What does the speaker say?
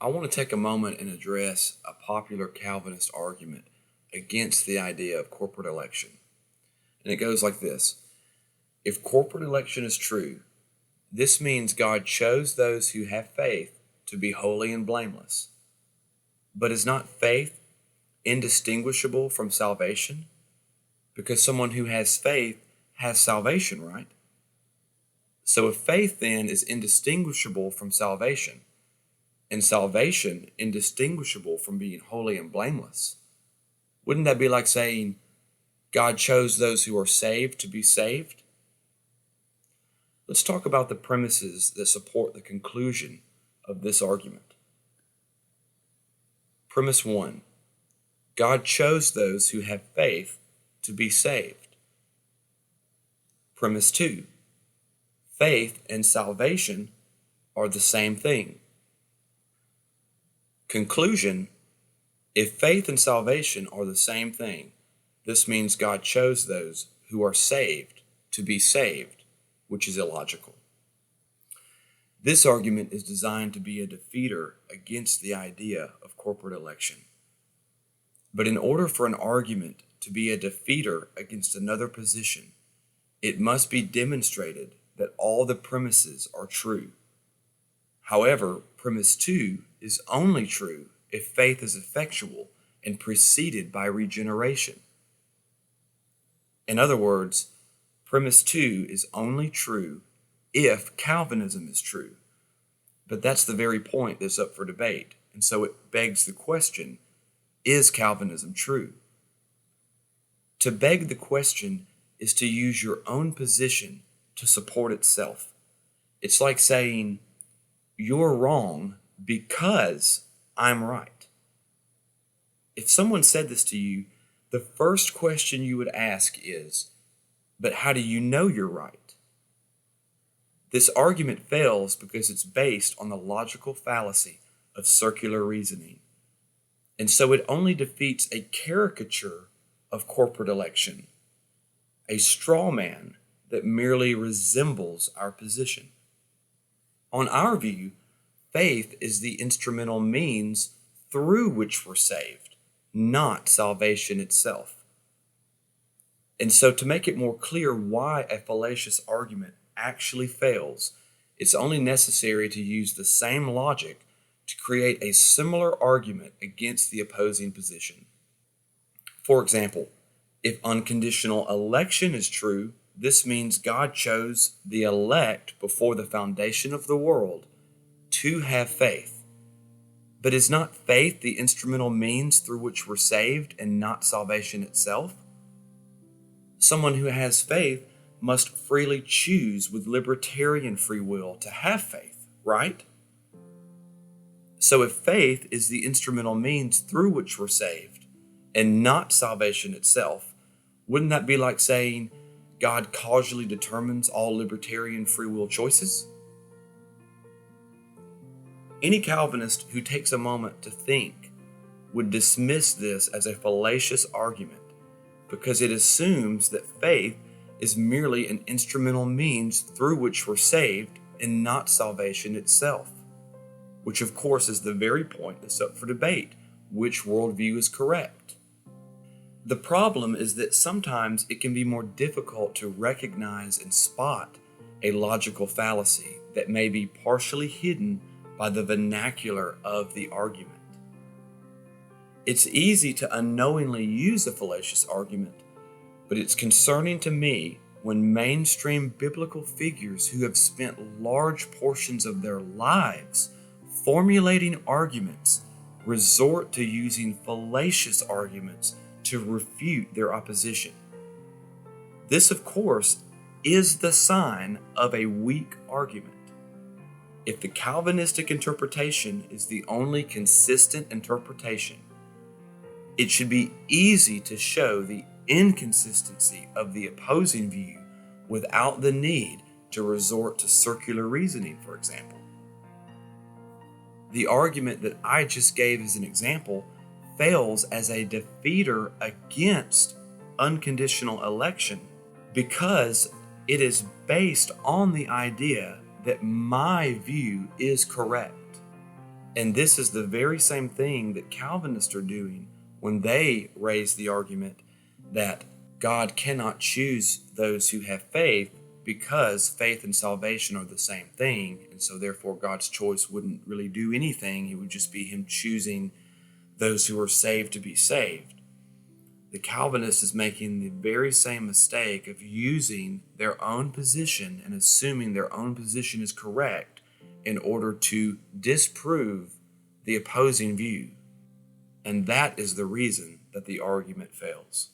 I want to take a moment and address a popular Calvinist argument against the idea of corporate election. And it goes like this. If corporate election is true, this means God chose those who have faith to be holy and blameless. But is not faith indistinguishable from salvation? Because someone who has faith has salvation, right? So if faith then is indistinguishable from salvation, and salvation indistinguishable from being holy and blameless, wouldn't that be like saying God chose those who are saved to be saved? Let's talk about the premises that support the conclusion of this argument. Premise 1. God chose those who have faith to be saved. Premise 2. Faith and salvation are the same thing. Conclusion: if faith and salvation are the same thing, this means God chose those who are saved to be saved, which is illogical. This argument is designed to be a defeater against the idea of corporate election. But in order for an argument to be a defeater against another position, it must be demonstrated that all the premises are true. However, premise 2 is only true if faith is effectual and preceded by regeneration. In other words, premise 2 is only true if Calvinism is true. But that's the very point that's up for debate, and so it begs the question, is Calvinism true? To beg the question is to use your own position to support itself. It's like saying, you're wrong because I'm right. If someone said this to you, the first question you would ask is, but how do you know you're right? This argument fails because it's based on the logical fallacy of circular reasoning. And so it only defeats a caricature of corporate election, a straw man that merely resembles our position. On our view, faith is the instrumental means through which we're saved, not salvation itself. And so to make it more clear why a fallacious argument actually fails, it's only necessary to use the same logic to create a similar argument against the opposing position. For example, if unconditional election is true, this means God chose the elect before the foundation of the world to have faith. But is not faith the instrumental means through which we're saved and not salvation itself? Someone who has faith must freely choose with libertarian free will to have faith, right? So if faith is the instrumental means through which we're saved and not salvation itself, wouldn't that be like saying God causally determines all libertarian free will choices? Any Calvinist who takes a moment to think would dismiss this as a fallacious argument because it assumes that faith is merely an instrumental means through which we're saved and not salvation itself, which of course is the very point that's up for debate, which worldview is correct. The problem is that sometimes it can be more difficult to recognize and spot a logical fallacy that may be partially hidden by the vernacular of the argument. It's easy to unknowingly use a fallacious argument, but it's concerning to me when mainstream biblical figures who have spent large portions of their lives formulating arguments resort to using fallacious arguments to refute their opposition. This, of course, is the sign of a weak argument. If the Calvinistic interpretation is the only consistent interpretation, it should be easy to show the inconsistency of the opposing view without the need to resort to circular reasoning, for example. The argument that I just gave as an example fails as a defeater against unconditional election because it is based on the idea that my view is correct. And this is the very same thing that Calvinists are doing when they raise the argument that God cannot choose those who have faith because faith and salvation are the same thing. And so therefore God's choice wouldn't really do anything. It would just be him choosing those who are saved to be saved. The Calvinist is making the very same mistake of using their own position and assuming their own position is correct in order to disprove the opposing view. And that is the reason that the argument fails.